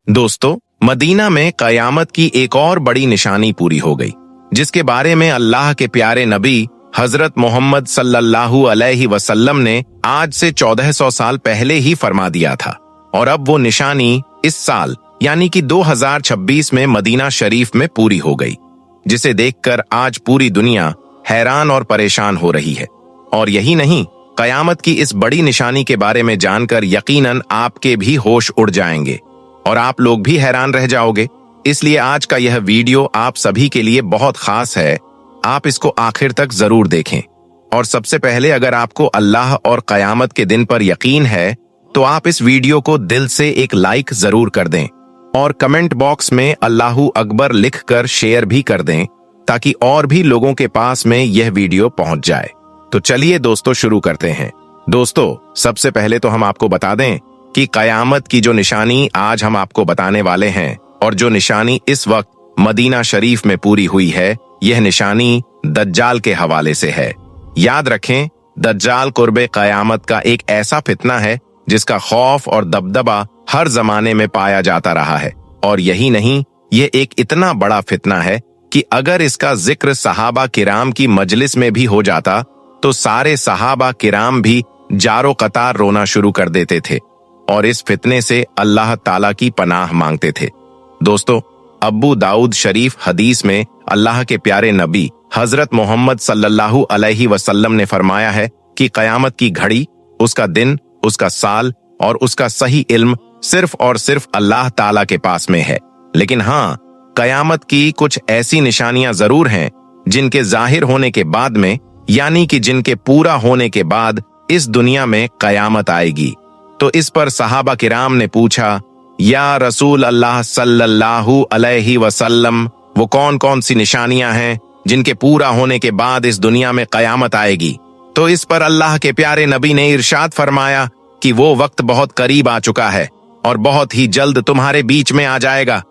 दोस्तों, मदीना में कयामत की एक और बड़ी निशानी पूरी हो गई, जिसके बारे में अल्लाह के प्यारे नबी हजरत मोहम्मद सल्लल्लाहु अलैहि वसल्लम ने आज से 1400 साल पहले ही फरमा दिया था। और अब वो निशानी इस साल यानी कि 2026 में मदीना शरीफ में पूरी हो गई, जिसे देखकर आज पूरी दुनिया हैरान और परेशान हो रही है। और यही नहीं, कयामत की इस बड़ी निशानी के बारे में जानकर यकीनन आपके भी होश उड़ जाएंगे और आप लोग भी हैरान रह जाओगे। इसलिए आज का यह वीडियो आप सभी के लिए बहुत खास है। आप इसको आखिर तक जरूर देखें। और सबसे पहले, अगर आपको अल्लाह और कयामत के दिन पर यकीन है तो आप इस वीडियो को दिल से एक लाइक जरूर कर दें और कमेंट बॉक्स में अल्लाहू अकबर लिखकर शेयर भी कर दें, ताकि और भी लोगों के पास में यह वीडियो पहुंच जाए। तो चलिए दोस्तों, शुरू करते हैं। दोस्तों, सबसे पहले तो हम आपको बता दें कि कयामत की जो निशानी आज हम आपको बताने वाले हैं और जो निशानी इस वक्त मदीना शरीफ में पूरी हुई है, यह निशानी दज्जाल के हवाले से है। याद रखें, दज्जाल कुर्बे कयामत का एक ऐसा फितना है जिसका खौफ और दबदबा हर जमाने में पाया जाता रहा है। और यही नहीं, यह एक इतना बड़ा फितना है कि अगर इसका जिक्र सहाबा किराम की मजलिस में भी हो जाता तो सारे सहाबा किराम भी जारो कतार रोना शुरू कर देते थे और इस फितने से अल्लाह ताला की पनाह मांगते थे। दोस्तों, अब्बू दाऊद शरीफ हदीस में अल्लाह के प्यारे नबी हजरत मोहम्मद सल्लल्लाहु अलैहि वसल्लम ने फरमाया है कि कयामत की घड़ी, उसका दिन, उसका साल और उसका सही इल्म सिर्फ और सिर्फ अल्लाह ताला के पास में है। लेकिन हाँ, कयामत की कुछ ऐसी निशानियां जरूर हैं जिनके जाहिर होने के बाद में, यानी कि जिनके पूरा होने के बाद इस दुनिया में कयामत आएगी। तो इस पर सहाबा किराम ने पूछा, या रसूल अल्लाह सल्लल्लाहु अलैहि वसल्लम, वो कौन कौन सी निशानियां हैं जिनके पूरा होने के बाद इस दुनिया में कयामत आएगी? तो इस पर अल्लाह के प्यारे नबी ने इरशाद फरमाया कि वो वक्त बहुत करीब आ चुका है और बहुत ही जल्द तुम्हारे बीच में आ जाएगा।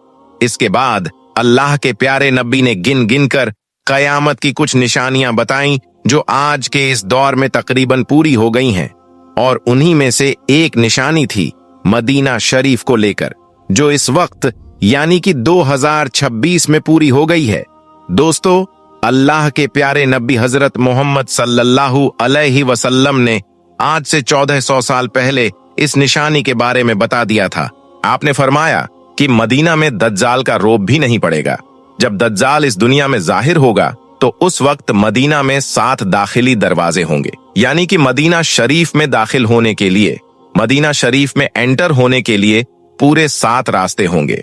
इसके बाद अल्लाह के प्यारे नबी ने गिन गिन कर कयामत की कुछ निशानियां बताईं जो आज के इस दौर में तकरीबन पूरी हो गई हैं। और उन्हीं में से एक निशानी थी मदीना शरीफ को लेकर, जो इस वक्त यानी कि 2026 में पूरी हो गई है। दोस्तों, अल्लाह के प्यारे नबी हजरत मोहम्मद सल्लल्लाहु अलैहि वसल्लम ने आज से 1400 साल पहले इस निशानी के बारे में बता दिया था। आपने फरमाया कि मदीना में दज्जाल का रौब भी नहीं पड़ेगा। जब दज्जाल इस दुनिया में जाहिर होगा तो उस वक्त मदीना में 7 दाखिली दरवाजे होंगे, यानी कि मदीना शरीफ में दाखिल होने के लिए, मदीना शरीफ में एंटर होने के लिए पूरे 7 रास्ते होंगे।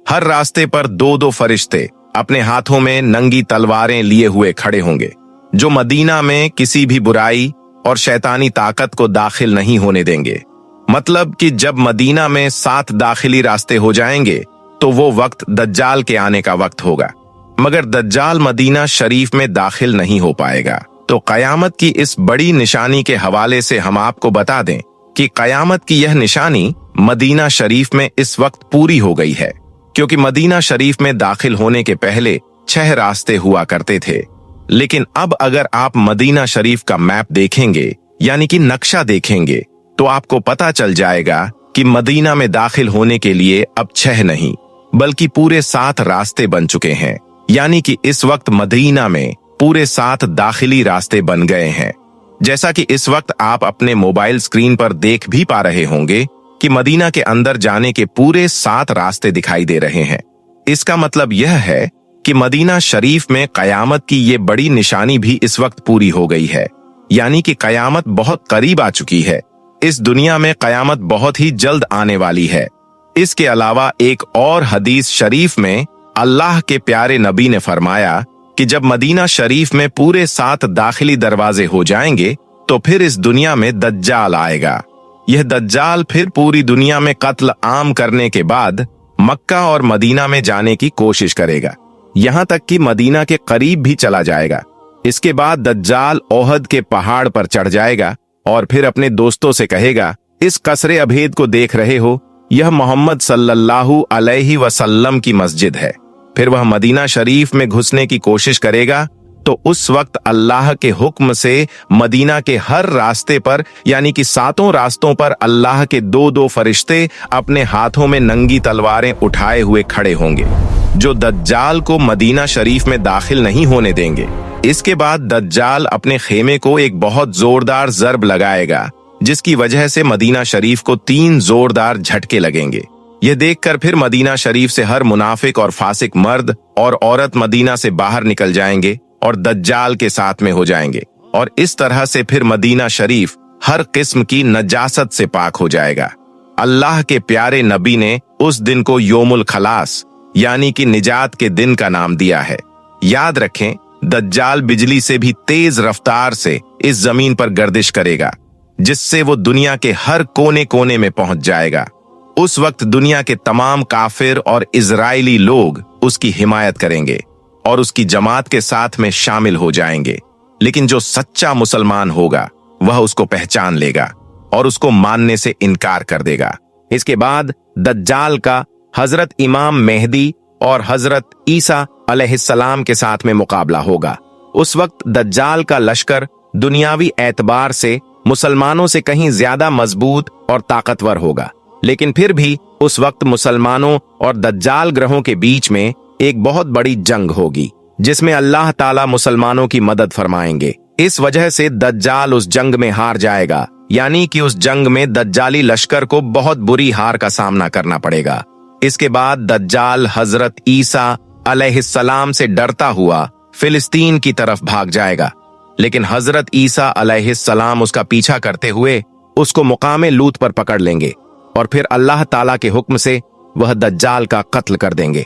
हर रास्ते पर 2-2 फरिश्ते अपने हाथों में नंगी तलवारें लिए हुए खड़े होंगे, जो मदीना में किसी भी बुराई और शैतानी ताकत को दाखिल नहीं होने देंगे। मतलब कि जब मदीना में 7 दाखिली रास्ते हो जाएंगे तो वो वक्त दज्जाल के आने का वक्त होगा, मगर दज्जाल मदीना शरीफ में दाखिल नहीं हो पाएगा। तो कयामत की इस बड़ी निशानी के हवाले से हम आपको बता दें कि कयामत की यह निशानी मदीना शरीफ में इस वक्त पूरी हो गई है, क्योंकि मदीना शरीफ में दाखिल होने के पहले 6 रास्ते हुआ करते थे। लेकिन अब अगर आप मदीना शरीफ का मैप देखेंगे, यानी कि नक्शा देखेंगे, तो आपको पता चल जाएगा कि मदीना में दाखिल होने के लिए अब 6 नहीं बल्कि पूरे 7 रास्ते बन चुके हैं। यानी कि इस वक्त मदीना में पूरे 7 दाखिली रास्ते बन गए हैं। जैसा कि इस वक्त आप अपने मोबाइल स्क्रीन पर देख भी पा रहे होंगे कि मदीना के अंदर जाने के पूरे 7 रास्ते दिखाई दे रहे हैं। इसका मतलब यह है कि मदीना शरीफ में कयामत की ये बड़ी निशानी भी इस वक्त पूरी हो गई है, यानी कि कयामत बहुत करीब आ चुकी है। इस दुनिया में कयामत बहुत ही जल्द आने वाली है। इसके अलावा एक और हदीस शरीफ में अल्लाह के प्यारे नबी ने फरमाया कि जब मदीना शरीफ में पूरे 7 दाखिली दरवाजे हो जाएंगे तो फिर इस दुनिया में दज्जाल आएगा। यह दज्जाल फिर पूरी दुनिया में कत्ल आम करने के बाद मक्का और मदीना में जाने की कोशिश करेगा, यहाँ तक कि मदीना के करीब भी चला जाएगा। इसके बाद दज्जाल ओहद के पहाड़ पर चढ़ जाएगा और फिर अपने दोस्तों से कहेगा, इस कसरे अभेद को देख रहे हो, यह मोहम्मद सल्लल्लाहु अलैहि वसल्लम की मस्जिद है। फिर वह मदीना शरीफ में घुसने की कोशिश करेगा तो उस वक्त अल्लाह के हुक्म से मदीना के हर रास्ते पर यानी कि 7 रास्तों पर अल्लाह के 2-2 फरिश्ते अपने हाथों में नंगी तलवारें उठाए हुए खड़े होंगे, जो दज्जाल को मदीना शरीफ में दाखिल नहीं होने देंगे। इसके बाद दज्जाल अपने खेमे को एक बहुत जोरदार जर्ब लगाएगा, जिसकी वजह से मदीना शरीफ को 3 जोरदार झटके लगेंगे। यह देखकर फिर मदीना शरीफ से हर मुनाफिक और फासिक मर्द और औरत मदीना से बाहर निकल जाएंगे और दज्जाल के साथ में हो जाएंगे, और इस तरह से फिर मदीना शरीफ हर किस्म की नजासत से पाक हो जाएगा। अल्लाह के प्यारे नबी ने उस दिन को योमुल खलास यानी कि निजात के दिन का नाम दिया है। याद रखें, दज्जाल बिजली से भी तेज रफ्तार से इस जमीन पर गर्दिश करेगा, जिससे वो दुनिया के हर कोने कोने में पहुंच जाएगा। उस वक्त दुनिया के तमाम काफिर और इजरायली लोग उसकी हिमायत करेंगे और उसकी जमात के साथ में शामिल हो जाएंगे, लेकिन जो सच्चा मुसलमान होगा वह उसको पहचान लेगा और उसको मानने से इनकार कर देगा। इसके बाद दज्जाल का हजरत इमाम मेहदी और हजरत ईसा अलैहिस्सलाम के साथ में मुकाबला होगा। उस वक्त दज्जाल का लश्कर दुनियावी एतबार से मुसलमानों से कहीं ज्यादा मजबूत और ताकतवर होगा, लेकिन फिर भी उस वक्त मुसलमानों और दज्जाल ग्रहों के बीच में एक बहुत बड़ी जंग होगी, जिसमें अल्लाह ताला मुसलमानों की मदद फरमाएंगे। इस वजह से दज्जाल उस जंग में हार जाएगा, यानी कि उस जंग में दज्जाली लश्कर को बहुत बुरी हार का सामना करना पड़ेगा। इसके बाद दज्जाल हजरत ईसा अलैहिस्सलाम से डरता हुआ फिलिस्तीन की तरफ भाग जाएगा, लेकिन हजरत ईसा अलैहिस्सलाम उसका पीछा करते हुए उसको मुकामे लूत पर पकड़ लेंगे और फिर अल्लाह ताला के हुक्म से वह दज्जाल का कत्ल कर देंगे।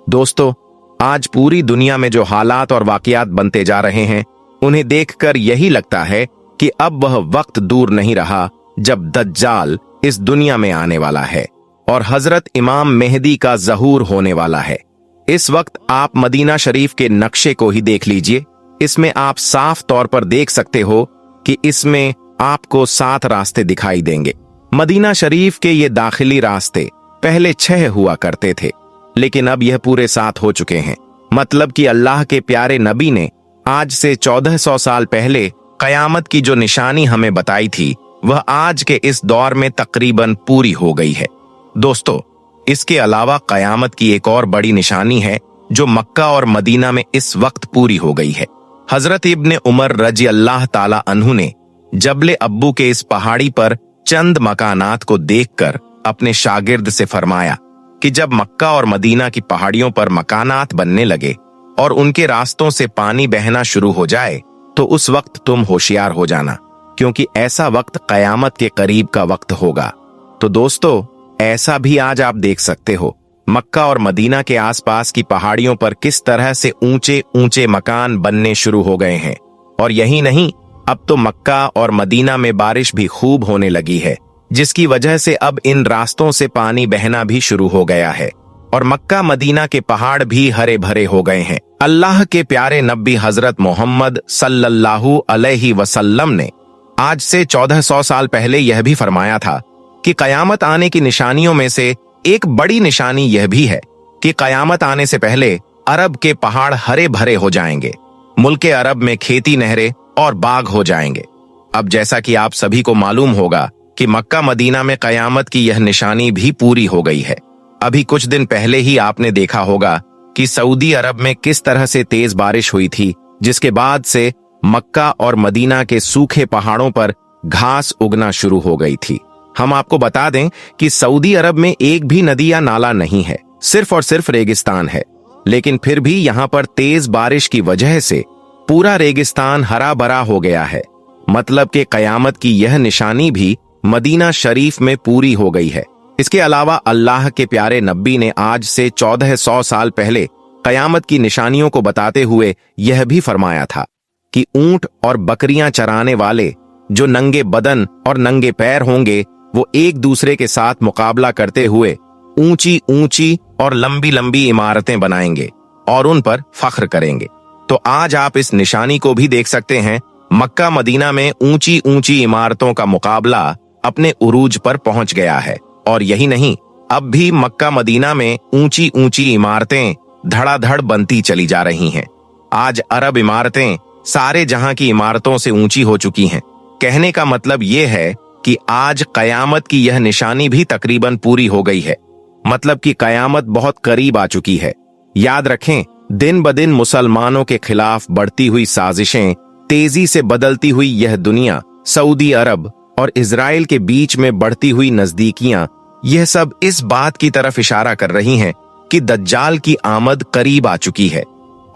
दोस्तों, आज पूरी दुनिया में जो हालात और वाकयात बनते जा रहे हैं, उन्हें देखकर यही लगता है कि अब वह वक्त दूर नहीं रहा जब दज्जाल इस दुनिया में आने वाला है और हजरत इमाम मेहदी का ज़हूर होने वाला है। इस वक्त आप मदीना शरीफ के नक्शे को ही देख लीजिए। इसमें आप साफ तौर पर देख सकते हो कि इसमें आपको 7 रास्ते दिखाई देंगे। मदीना शरीफ के ये दाखिली रास्ते पहले 6 हुआ करते थे, लेकिन अब यह पूरे 7 हो चुके हैं। मतलब कि अल्लाह के प्यारे नबी ने आज से 1400 साल पहले कयामत की जो निशानी हमें बताई थी, वह आज के इस दौर में तकरीबन पूरी हो गई है। दोस्तों, इसके अलावा कयामत की एक और बड़ी निशानी है जो मक्का और मदीना में इस वक्त पूरी हो गई है। हजरत इब्ने उमर रजी अल्लाह ताला अन्हु ने जबले अब्बू के इस पहाड़ी पर चंद मकानात को देखकर अपने शागिर्द से फरमाया कि जब मक्का और मदीना की पहाड़ियों पर मकानात बनने लगे और उनके रास्तों से पानी बहना शुरू हो जाए, तो उस वक्त तुम होशियार हो जाना, क्योंकि ऐसा वक्त कयामत के करीब का वक्त होगा। तो दोस्तों, ऐसा भी आज आप देख सकते हो, मक्का और मदीना के आसपास की पहाड़ियों पर किस तरह से ऊंचे ऊंचे मकान बनने शुरू हो गए हैं। और यही नहीं, अब तो मक्का और मदीना में बारिश भी खूब होने लगी है, जिसकी वजह से अब इन रास्तों से पानी बहना भी शुरू हो गया है और मक्का मदीना के पहाड़ भी हरे भरे हो गए हैं। अल्लाह के प्यारे नबी हजरत मोहम्मद सल्लल्लाहु अलैहि वसल्लम ने आज से 1400 साल पहले यह भी फरमाया था कि कयामत आने की निशानियों में से एक बड़ी निशानी यह भी है कि कयामत आने से पहले अरब के पहाड़ हरे भरे हो जाएंगे, मुल्के अरब में खेती, नहरें और बाग हो जाएंगे। अब जैसा कि आप सभी को मालूम होगा कि मक्का मदीना में कयामत की यह निशानी भी पूरी हो गई है। अभी कुछ दिन पहले ही आपने देखा होगा कि सऊदी अरब में किस तरह से तेज बारिश हुई थी, जिसके बाद से मक्का और मदीना के सूखे पहाड़ों पर घास उगना शुरू हो गई थी। हम आपको बता दें कि सऊदी अरब में एक भी नदी या नाला नहीं है, सिर्फ और सिर्फ रेगिस्तान है, लेकिन फिर भी यहाँ पर तेज बारिश की वजह से पूरा रेगिस्तान हरा भरा हो गया है। मतलब कि कयामत की यह निशानी भी मदीना शरीफ में पूरी हो गई है। इसके अलावा अल्लाह के प्यारे नबी ने आज से 1400 साल पहले कयामत की निशानियों को बताते हुए यह भी फरमाया था कि ऊंट और बकरियां चराने वाले जो नंगे बदन और नंगे पैर होंगे, वो एक दूसरे के साथ मुकाबला करते हुए ऊंची ऊंची और लंबी लंबी इमारतें बनाएंगे और उन पर फख्र करेंगे। तो आज आप इस निशानी को भी देख सकते हैं। मक्का मदीना में ऊंची ऊंची इमारतों का मुकाबला अपने उरूज पर पहुंच गया है। और यही नहीं, अब भी मक्का मदीना में ऊंची ऊंची इमारतें धड़ाधड़ बनती चली जा रही हैं। आज अरब इमारतें सारे जहां की इमारतों से ऊंची हो चुकी हैं। कहने का मतलब ये है कि आज कयामत की यह निशानी भी तकरीबन पूरी हो गई है। मतलब कि कयामत बहुत करीब आ चुकी है। याद रखें, दिन ब दिन मुसलमानों के खिलाफ बढ़ती हुई साजिशें, तेजी से बदलती हुई यह दुनिया, सऊदी अरब और इजराइल के बीच में बढ़ती हुई नजदीकियां, यह सब इस बात की तरफ इशारा कर रही हैं कि दज्जाल की आमद करीब आ चुकी है।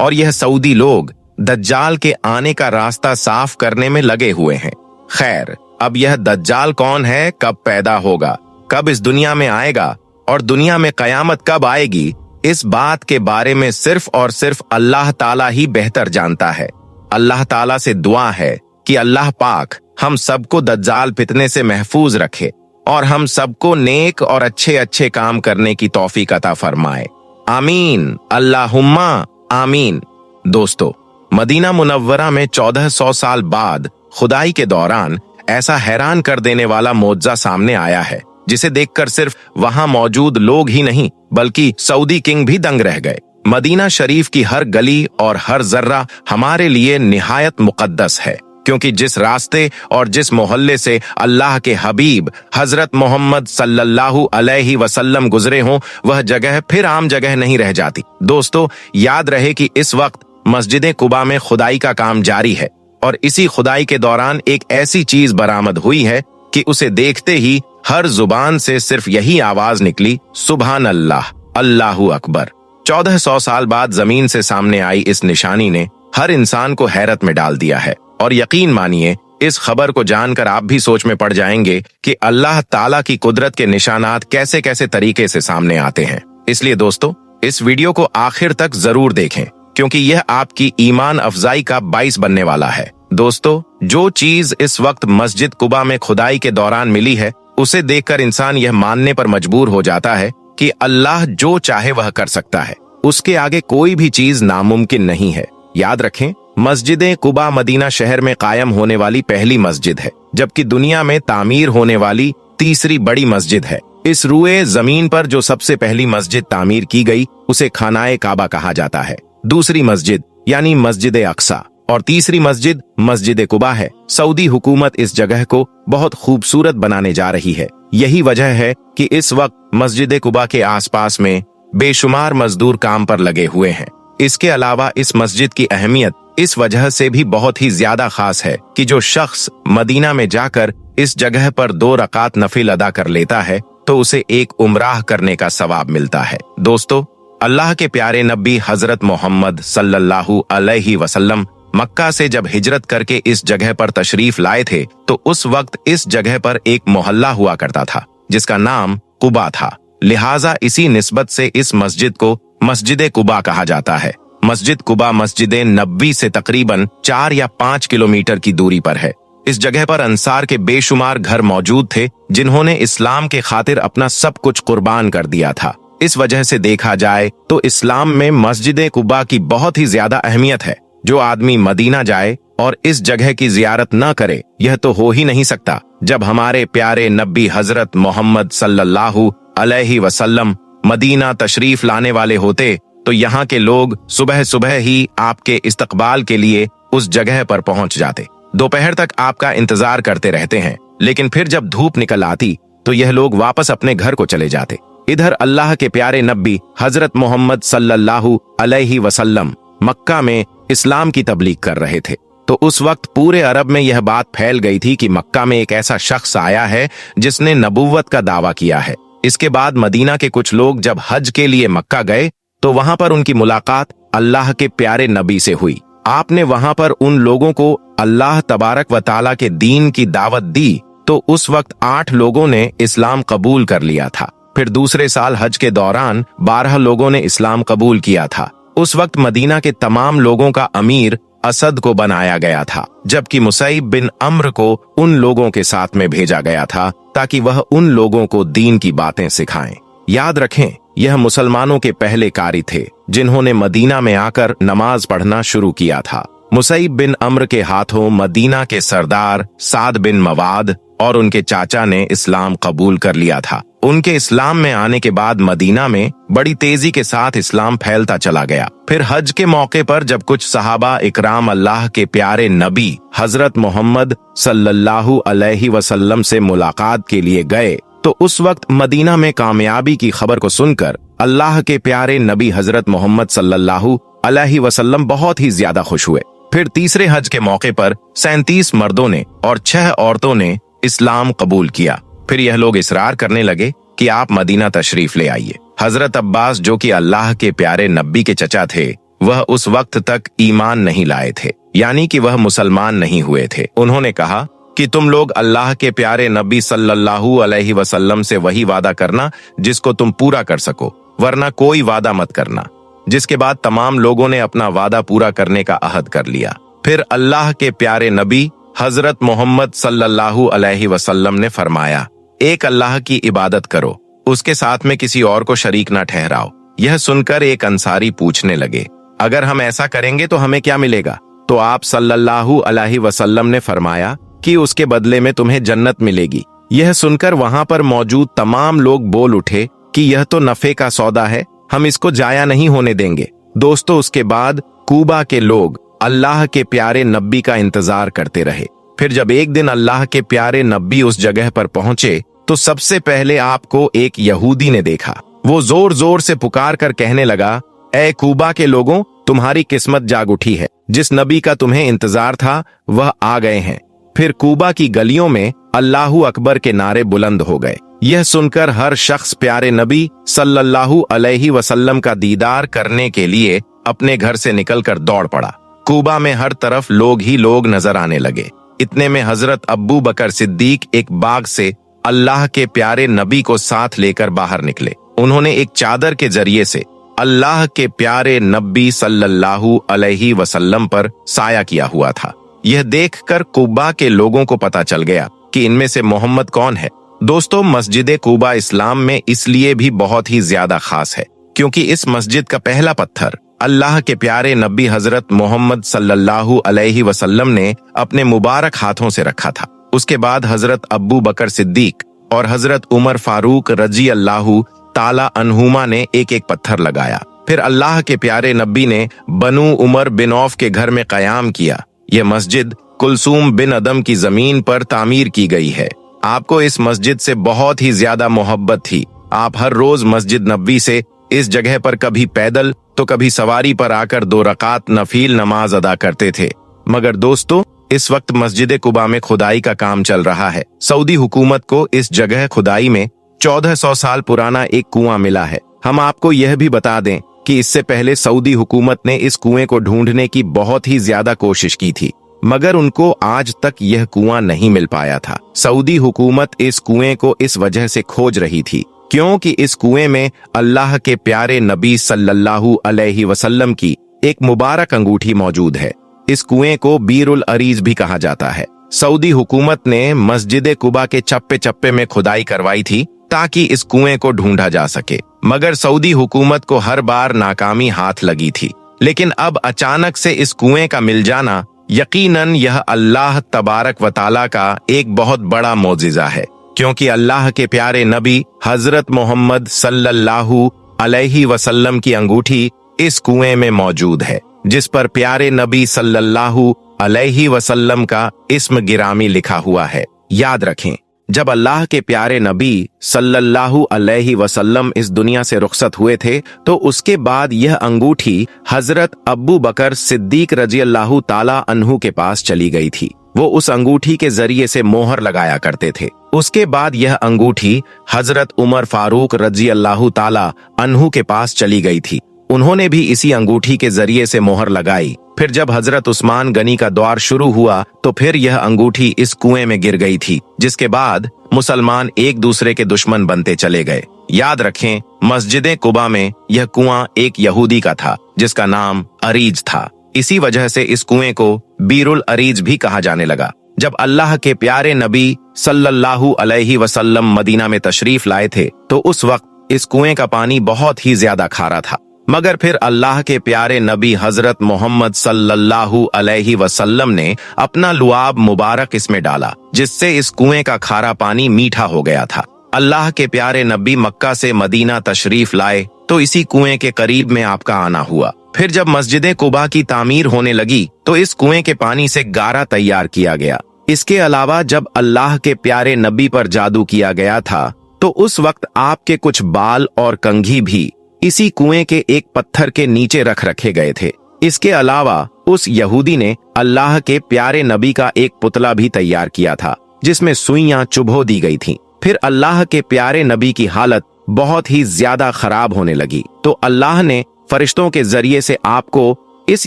और यह सऊदी लोग दज्जाल के आने का रास्ता साफ करने में लगे हुए हैं। खैर, अब यह दज्जाल कौन है, कब पैदा होगा, कब इस दुनिया में आएगा और दुनिया में कयामत कब आएगी, इस बात के बारे में सिर्फ और सिर्फ अल्लाह ताला ही बेहतर जानता है। अल्लाह ताला से दुआ है कि अल्लाह पाक हम सबको दज्जाल फितने से महफूज रखे और हम सबको नेक और अच्छे अच्छे काम करने की तौफीक अता फरमाए। आमीन, अल्लाहुम्मा आमीन। दोस्तों, मदीना मुनव्वरा में 1400 साल बाद खुदाई के दौरान ऐसा हैरान कर देने वाला मोअज्जा सामने आया है, जिसे देखकर सिर्फ वहां मौजूद लोग ही नहीं बल्कि सऊदी किंग भी दंग रह गए। मदीना शरीफ की हर गली और हर जर्रा हमारे लिए निहायत मुकद्दस है, क्योंकि जिस रास्ते और जिस मोहल्ले से अल्लाह के हबीब हजरत मोहम्मद सल्लल्लाहु अलैहि वसल्लम गुजरे हों, वह जगह फिर आम जगह नहीं रह जाती। दोस्तों, याद रहे कि इस वक्त मस्जिद कुबा में खुदाई का काम जारी है और इसी खुदाई के दौरान एक ऐसी चीज बरामद हुई है कि उसे देखते ही हर जुबान से सिर्फ यही आवाज निकली, सुभान अल्लाह, अल्लाहु अकबर। 1400 साल बाद जमीन से सामने आई इस निशानी ने हर इंसान को हैरत में डाल दिया है। और यकीन मानिए, इस खबर को जानकर आप भी सोच में पड़ जाएंगे कि अल्लाह ताला की कुदरत के निशानात कैसे कैसे तरीके से सामने आते हैं। इसलिए दोस्तों, इस वीडियो को आखिर तक जरूर देखें, क्योंकि यह आपकी ईमान अफजाई का बाइस बनने वाला है। दोस्तों, जो चीज इस वक्त मस्जिद कुबा में खुदाई के दौरान मिली है, उसे देखकर इंसान यह मानने पर मजबूर हो जाता है कि अल्लाह जो चाहे वह कर सकता है। उसके आगे कोई भी चीज नामुमकिन नहीं है। याद रखें, मस्जिद कुबा मदीना शहर में कायम होने वाली पहली मस्जिद है, जबकि दुनिया में तामीर होने वाली तीसरी बड़ी मस्जिद है। इस रुए जमीन पर जो सबसे पहली मस्जिद तामीर की गई, उसे खानाए काबा कहा जाता है। दूसरी मस्जिद यानी मस्जिद अक्सा और तीसरी मस्जिद मस्जिद कुबा है। सऊदी हुकूमत इस जगह को बहुत खूबसूरत बनाने जा रही है। यही वजह है कि इस वक्त मस्जिद कुबा के आसपास में बेशुमार मजदूर काम पर लगे हुए हैं। इसके अलावा इस मस्जिद की अहमियत इस वजह से भी बहुत ही ज्यादा खास है कि जो शख्स मदीना में जाकर इस जगह पर 2 रकात नफिल अदा कर लेता है, तो उसे एक उमराह करने का सवाब मिलता है। दोस्तों, अल्लाह के प्यारे नबी हजरत मोहम्मद सल्लल्लाहु अलैहि वसल्लम मक्का से जब हिजरत करके इस जगह पर तशरीफ लाए थे, तो उस वक्त इस जगह पर एक मोहल्ला हुआ करता था जिसका नाम कुबा था। लिहाजा इसी निस्बत से इस मस्जिद को मस्जिद कुबा कहा जाता है। मस्जिद कुबा मस्जिद नबवी से तकरीबन 4 या 5 किलोमीटर की दूरी पर है। इस जगह पर अंसार के बेशुमार घर मौजूद थे, जिन्होंने इस्लाम के खातिर अपना सब कुछ कुर्बान कर दिया था। इस वजह से देखा जाए तो इस्लाम में मस्जिद कुबा की बहुत ही ज्यादा अहमियत है। जो आदमी मदीना जाए और इस जगह की जियारत न करे, यह तो हो ही नहीं सकता। जब हमारे प्यारे नबी हजरत मोहम्मद सल्लल्लाहु अलैहि वसल्लम मदीना तशरीफ लाने वाले होते, तो यहाँ के लोग सुबह सुबह ही आपके इस्तकबाल के लिए उस जगह पर पहुंच जाते। दोपहर तक आपका इंतजार करते रहते हैं, लेकिन फिर जब धूप निकल आती तो यह लोग वापस अपने घर को चले जाते। इधर अल्लाह के प्यारे नबी हजरत मोहम्मद सल्लल्लाहु अलैहि वसल्लम मक्का में इस्लाम की तबलीग कर रहे थे। तो उस वक्त पूरे अरब में यह बात फैल गई थी कि मक्का में एक ऐसा शख्स आया है जिसने नबूवत का दावा किया है। इसके बाद मदीना के कुछ लोग जब हज के लिए मक्का गए, तो वहां पर उनकी मुलाकात अल्लाह के प्यारे नबी से हुई। आपने वहां पर उन लोगों को अल्लाह तबारक व ताला के दीन की दावत दी, तो उस वक्त 8 लोगों ने इस्लाम कबूल कर लिया था। फिर दूसरे साल हज के दौरान 12 लोगों ने इस्लाम कबूल किया था। उस वक्त मदीना के तमाम लोगों का अमीर असद को बनाया गया था, जबकि मुसैब बिन अम्र को उन लोगों के साथ में भेजा गया था ताकि वह उन लोगों को दीन की बातें सिखाएं। याद रखें, यह मुसलमानों के पहले कारी थे जिन्होंने मदीना में आकर नमाज पढ़ना शुरू किया था। मुसैब बिन अम्र के हाथों मदीना के सरदार साद बिन मवाद और उनके चाचा ने इस्लाम कबूल कर लिया था। उनके इस्लाम में आने के बाद मदीना में बड़ी तेजी के साथ इस्लाम फैलता चला गया। फिर हज के मौके पर जब कुछ सहाबा इकराम अल्लाह के प्यारे नबी हजरत मोहम्मद सल्लल्लाहु अलैहि वसल्लम से मुलाकात के लिए गए, तो उस वक्त मदीना में कामयाबी की खबर को सुनकर अल्लाह के प्यारे नबी हजरत मोहम्मद सल्लल्लाहु अलैहि वसल्लम बहुत ही ज्यादा खुश हुए। फिर तीसरे हज के मौके पर 37 मर्दों ने और 6 औरतों ने इस्लाम कबूल किया। फिर यह लोग इसरार करने लगे कि आप मदीना तशरीफ ले आइए। हजरत अब्बास, जो कि अल्लाह के प्यारे नबी के चचा थे, वह उस वक्त तक ईमान नहीं लाए थे, यानी कि वह मुसलमान नहीं हुए थे। उन्होंने कहा कि तुम लोग अल्लाह के प्यारे नबी सल्लल्लाहु अलैहि वसल्लम से वही वादा करना जिसको तुम पूरा कर सको, वरना कोई वादा मत करना। जिसके बाद तमाम लोगों ने अपना वादा पूरा करने का अहद कर लिया। फिर अल्लाह के प्यारे नबी हजरत मोहम्मद सल्लल्लाहु अलैहि वसल्लम ने फरमाया, एक अल्लाह की इबादत करो, उसके साथ में किसी और को शरीक न ठहराओ। यह सुनकर एक अंसारी पूछने लगे, अगर हम ऐसा करेंगे तो हमें क्या मिलेगा? तो आप सल्लल्लाहु अलैहि वसल्लम ने फरमाया कि उसके बदले में तुम्हें जन्नत मिलेगी। यह सुनकर वहां पर मौजूद तमाम लोग बोल उठे कि यह तो नफे का सौदा है, हम इसको जाया नहीं होने देंगे। दोस्तों, उसके बाद कूबा के लोग अल्लाह के प्यारे नबी का इंतजार करते रहे। फिर जब एक दिन अल्लाह के प्यारे नबी उस जगह पर पहुंचे, तो सबसे पहले आपको एक यहूदी ने देखा। वो जोर जोर से पुकार कर कहने लगा, ए कूबा के लोगों, तुम्हारी किस्मत जाग उठी है, जिस नबी का तुम्हें इंतजार था वह आ गए हैं। फिर कूबा की गलियों में अल्लाहू अकबर के नारे बुलंद हो गए। यह सुनकर हर शख्स प्यारे नबी सल्लल्लाहु अलैहि वसल्लम का दीदार करने के लिए अपने घर से निकलकर दौड़ पड़ा। कूबा में हर तरफ लोग ही लोग नजर आने लगे। इतने में हजरत अब्बू बकर सिद्दीक एक बाग से अल्लाह के प्यारे नबी को साथ लेकर बाहर निकले। उन्होंने एक चादर के जरिए से अल्लाह के प्यारे नबी सल्लल्लाहु अलैहि वसल्लम पर साया किया हुआ था। यह देखकर कूबा के लोगों को पता चल गया कि इनमें से मोहम्मद कौन है। दोस्तों, मस्जिद कूबा इस्लाम में इसलिए भी बहुत ही ज्यादा खास है क्योंकि इस मस्जिद का पहला पत्थर अल्लाह के प्यारे नबी हजरत मोहम्मद सल्लल्लाहु अलैहि वसल्लम ने अपने मुबारक हाथों से रखा था। उसके बाद हजरत अब्बू बकर सिद्दीक और हजरत उमर फारूक रजी अल्लाहु ताला अन्हुमा ने एक एक पत्थर लगाया। फिर अल्लाह के प्यारे नबी ने बनु उमर बिन औफ के घर में कयाम किया। यह मस्जिद कुलसूम बिन अदम की जमीन पर तामीर की गई है। आपको इस मस्जिद से बहुत ही ज्यादा मोहब्बत थी। आप हर रोज मस्जिद नबी से इस जगह पर कभी पैदल तो कभी सवारी पर आकर 2 रकात नफील नमाज अदा करते थे। मगर दोस्तों, इस वक्त मस्जिद कुबा में खुदाई का काम चल रहा है। सऊदी हुकूमत को इस जगह खुदाई में 1400 साल पुराना एक कुआं मिला है। हम आपको यह भी बता दें कि इससे पहले सऊदी हुकूमत ने इस कुएं को ढूंढने की बहुत ही ज्यादा कोशिश की थी, मगर उनको आज तक यह कुआं नहीं मिल पाया था। सऊदी हुकूमत इस कुएं को इस वजह से खोज रही थी क्योंकि इस कुएं में अल्लाह के प्यारे नबी सल्लल्लाहु अलैहि वसल्लम की एक मुबारक अंगूठी मौजूद है। इस कुएं को बीरुल अरीज भी कहा जाता है। सऊदी हुकूमत ने मस्जिद कुबा के चप्पे चप्पे में खुदाई करवाई थी ताकि इस कुएं को ढूंढा जा सके, मगर सऊदी हुकूमत को हर बार नाकामी हाथ लगी थी। लेकिन अब अचानक से इस कुएं का मिल जाना यकीनन यह अल्लाह तबारक व ताला का एक बहुत बड़ा मौजिज़ा है, क्योंकि अल्लाह के प्यारे नबी हजरत मोहम्मद सल्लल्लाहु अलैहि वसल्लम की अंगूठी इस कुएं में मौजूद है, जिस पर प्यारे नबी सल्लल्लाहु अलैहि वसल्लम का इस्म गिरामी लिखा हुआ है। याद रखें, जब अल्लाह के प्यारे नबी सल्लल्लाहु अलैहि वसल्लम इस दुनिया से रुखसत हुए थे, तो उसके बाद यह अंगूठी हजरत अब्बू बकर सिद्दीक रजी अल्लाहु ताला अन्हु के पास चली गई थी। वो उस अंगूठी के जरिए से मोहर लगाया करते थे। उसके बाद यह अंगूठी हजरत उमर फारूक रजी अल्लाहु ताला अन्हु के पास चली गई थी। उन्होंने भी इसी अंगूठी के जरिए से मोहर लगाई। फिर जब हजरत उस्मान गनी का दौर शुरू हुआ तो फिर यह अंगूठी इस कुएं में गिर गई थी, जिसके बाद मुसलमान एक दूसरे के दुश्मन बनते चले गए। याद रखें, मस्जिद कुबा में यह कुआं एक यहूदी का था जिसका नाम अरीज था। इसी वजह से इस कुएं को बीरुल अरीज भी कहा जाने लगा। जब अल्लाह के प्यारे नबी सल्लल्लाहु अलैहि वसल्लम मदीना में तशरीफ लाए थे तो उस वक्त इस कुएं का पानी बहुत ही ज्यादा खारा था, मगर फिर अल्लाह के प्यारे नबी हजरत मोहम्मद सल्लल्लाहु अलैहि वसल्लम ने अपना लुआब मुबारक इसमें डाला, जिससे इस कुएं का खारा पानी मीठा हो गया था। अल्लाह के प्यारे नबी मक्का से मदीना तशरीफ लाए तो इसी कुएं के करीब में आपका आना हुआ। फिर जब मस्जिद कुबा की तामीर होने लगी तो इस कुएं के पानी से गारा तैयार किया गया। इसके अलावा जब अल्लाह के प्यारे नबी पर जादू किया गया था तो उस वक्त आपके कुछ बाल और कंघी भी इसी कुएं के एक पत्थर के नीचे रख रखे गए थे। इसके अलावा उस यहूदी ने अल्लाह के प्यारे नबी का एक पुतला भी तैयार किया था जिसमें सुइयां चुभो दी गई थीं। फिर अल्लाह के प्यारे नबी की हालत बहुत ही ज्यादा खराब होने लगी तो अल्लाह ने फरिश्तों के जरिए से आपको इस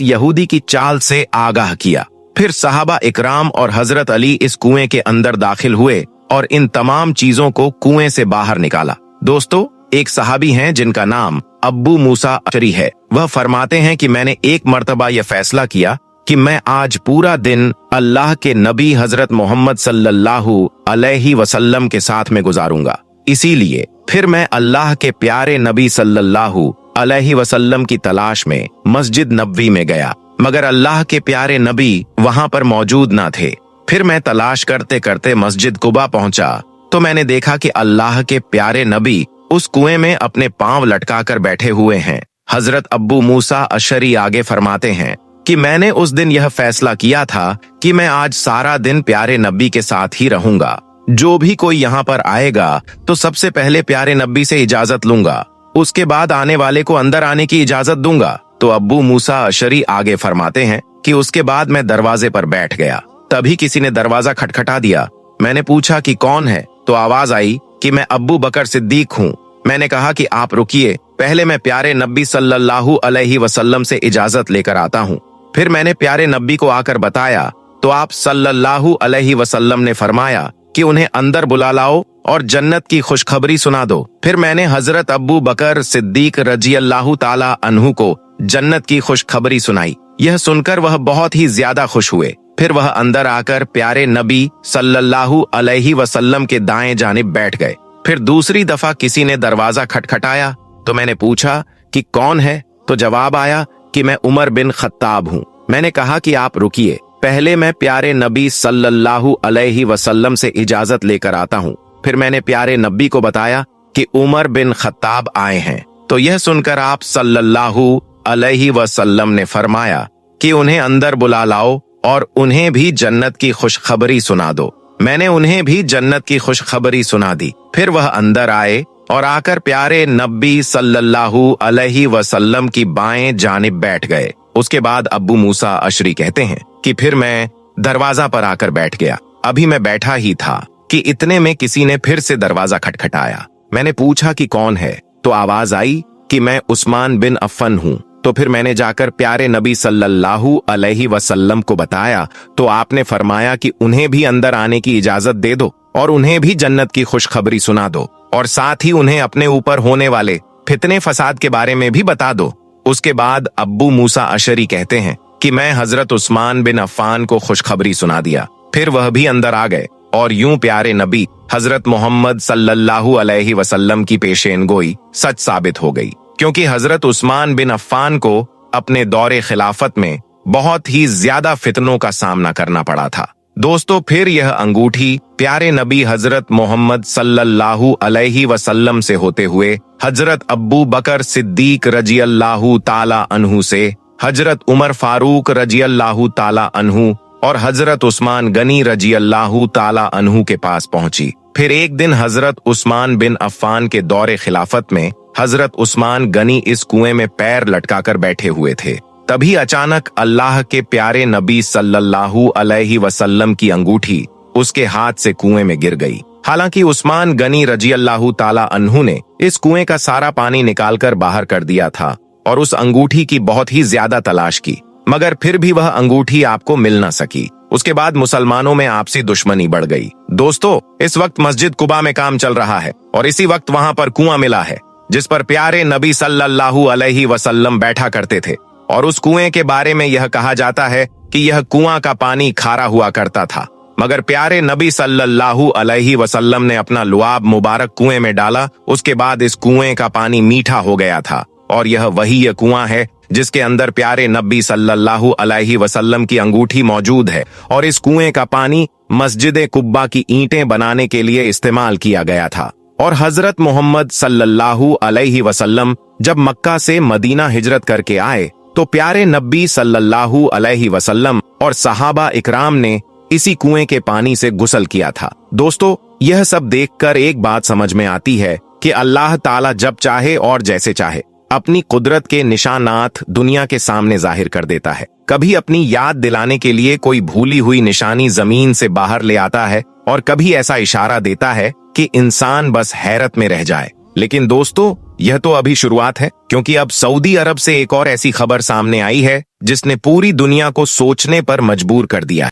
यहूदी की चाल से आगाह किया। फिर सहाबा इकराम और हजरत अली इस कुएं के अंदर दाखिल हुए और इन तमाम चीजों को कुएं से बाहर निकाला। दोस्तों, एक सहाबी हैं जिनका नाम अब्बू मूसा अशरी है। वह फरमाते हैं कि मैंने एक मर्तबा यह फैसला किया कि मैं आज पूरा दिन अल्लाह के नबी हजरत मोहम्मद सल्लल्लाहु अलैहि वसल्लम के साथ में गुजारूंगा। इसीलिए फिर मैं अल्लाह के प्यारे नबी सल्लल्लाहु अलैहि वसल्लम की तलाश में मस्जिद नबवी में गया, मगर अल्लाह के प्यारे नबी वहां पर मौजूद ना थे। फिर मैं तलाश करते करते मस्जिद कुबा पहुंचा तो मैंने देखा कि अल्लाह के प्यारे नबी उस कुएं में अपने पांव लटकाकर बैठे हुए हैं। हजरत अब्बू मूसा अशरी आगे फरमाते हैं कि मैंने उस दिन यह फैसला किया था कि मैं आज सारा दिन प्यारे नबी के साथ ही रहूंगा। जो भी कोई यहाँ पर आएगा तो सबसे पहले प्यारे नबी से इजाजत लूंगा, उसके बाद आने वाले को अंदर आने की इजाजत दूंगा। तो अब्बू मूसा अशरी आगे फरमाते हैं कि उसके बाद मैं दरवाजे पर बैठ गया। तभी किसी ने दरवाजा खटखटा दिया। मैंने पूछा कि कौन है, तो आवाज आई कि मैं अब्बू बकर सिद्दीक हूँ। मैंने कहा कि आप रुकिए, पहले मैं प्यारे नबी सल्लल्लाहु अलैहि वसल्लम से इजाजत लेकर आता हूँ। फिर मैंने प्यारे नबी को आकर बताया तो आप सल्लल्लाहु अलैहि वसल्लम ने फरमाया कि उन्हें अंदर बुला लाओ और जन्नत की खुशखबरी सुना दो। फिर मैंने हजरत अब्बू बकर सिद्दीक रजी अल्लाह ताला अन्हु को जन्नत की खुशखबरी सुनाई। यह सुनकर वह बहुत ही ज्यादा खुश हुए। फिर वह अंदर आकर प्यारे नबी सल्लल्लाहु अलैहि वसल्लम के दाएं जानिब बैठ गए। फिर दूसरी दफा किसी ने दरवाजा खटखटाया तो मैंने पूछा कि कौन है, तो जवाब आया कि मैं उमर बिन खत्ताब हूँ। मैंने कहा कि आप रुकिए, पहले मैं प्यारे नबी सल्लल्लाहु अलैहि वसल्लम से इजाजत लेकर आता हूँ। फिर मैंने प्यारे नबी को बताया कि उमर बिन खत्ताब आए हैं। तो यह सुनकर आप सल्लल्लाहु अलैहि वसल्लम ने फरमाया कि उन्हें अंदर बुला लाओ और उन्हें भी जन्नत की खुशखबरी सुना दो। मैंने उन्हें भी जन्नत की खुशखबरी सुना दी। फिर वह अंदर आए और आकर प्यारे नबी सल्लल्लाहु अलैहि वसल्लम की बाएं जानिब बैठ गए। उसके बाद अब्बू मूसा अशरी कहते हैं कि फिर मैं दरवाजा पर आकर बैठ गया। अभी मैं बैठा ही था कि इतने में किसी ने फिर से दरवाजा खटखटाया। मैंने पूछा कि कौन है, तो आवाज आई कि मैं उस्मान बिन अफ़्फ़न हूँ। तो फिर मैंने जाकर प्यारे नबी सल्लल्लाहु अलैहि वसल्लम को बताया तो आपने फरमाया कि उन्हें भी अंदर आने की इजाजत दे दो और उन्हें भी जन्नत की खुशखबरी सुना दो और साथ ही उन्हें अपने ऊपर होने वाले फितने फसाद के बारे में भी बता दो। उसके बाद अब्बू मूसा अशरी कहते हैं कि मैं हजरत उस्मान बिन अफ़्फ़ान को खुशखबरी सुना दिया। फिर वह भी अंदर आ गए और यूं प्यारे नबी हजरत मोहम्मद सल्लल्लाहु अलैहि वसल्लम की पेशेनगोई सच साबित हो गई, क्योंकि हजरत उस्मान बिन अफ़्फ़ान को अपने दौरे खिलाफत में बहुत ही ज्यादा फितनों का सामना करना पड़ा था। दोस्तों, फिर यह अंगूठी प्यारे नबी हजरत मोहम्मद सल्लल्लाहु अलैहि वसल्लम से होते हुए हजरत अब्बू बकर सिद्दीक रजी अल्लाहु ताला अन्हु से हजरत उमर फारूक रजी अल्लाहु ताला अन्हु और हजरत उस्मान गनी रजी अल्लाहु ताला अन्हु के पास पहुंची। फिर एक दिन हजरत उस्मान बिन अफ़्फ़ान के दौरे खिलाफत में हजरत उस्मान गनी इस कुएं में पैर लटकाकर बैठे हुए थे। तभी अचानक अल्लाह के प्यारे नबी सल्लल्लाहु अलैहि वसल्लम की अंगूठी उसके हाथ से कुएं में गिर गई। हालांकि उस्मान गनी रजी अल्लाहु ताला अन्हु ने इस कुएं का सारा पानी निकालकर बाहर कर दिया था और उस अंगूठी की बहुत ही ज्यादा तलाश की, मगर फिर भी वह अंगूठी आपको मिल न सकी। उसके बाद मुसलमानों में आपसी दुश्मनी बढ़ गई। दोस्तों, इस वक्त मस्जिद कुबा में काम चल रहा है और इसी वक्त वहां पर कुआं मिला है जिस पर प्यारे नबी सल्लल्लाहु अलैहि वसल्लम बैठा करते थे और उस कुएं के बारे में यह कहा जाता है कि यह कुआं का पानी खारा हुआ करता था, मगर प्यारे नबी सल्लल्लाहु अलैहि वसल्लम ने अपना लुआब मुबारक कुएं में डाला। उसके बाद इस कुएं का पानी मीठा हो गया था और यह वही कुआं है जिसके अंदर प्यारे नबी सल्लल्लाहु अलैहि वसल्लम की अंगूठी मौजूद है और इस कुएं का पानी मस्जिद कुब्बा की ईंटें बनाने के लिए इस्तेमाल किया गया था। और हजरत मोहम्मद सल्लल्लाहु अलैहि वसल्लम जब मक्का से मदीना हिजरत करके आए तो प्यारे नबी सल्लल्लाहु अलैहि वसल्लम और सहाबा इकराम ने इसी कुएं के पानी से गुस्ल किया था। दोस्तों, यह सब देखकर एक बात समझ में आती है कि अल्लाह ताला जब चाहे और जैसे चाहे अपनी कुदरत के निशानात दुनिया के सामने जाहिर कर देता है। कभी अपनी याद दिलाने के लिए कोई भूली हुई निशानी जमीन से बाहर ले आता है और कभी ऐसा इशारा देता है कि इंसान बस हैरत में रह जाए। लेकिन दोस्तों, यह तो अभी शुरुआत है, क्योंकि अब सऊदी अरब से एक और ऐसी खबर सामने आई है जिसने पूरी दुनिया को सोचने पर मजबूर कर दिया है।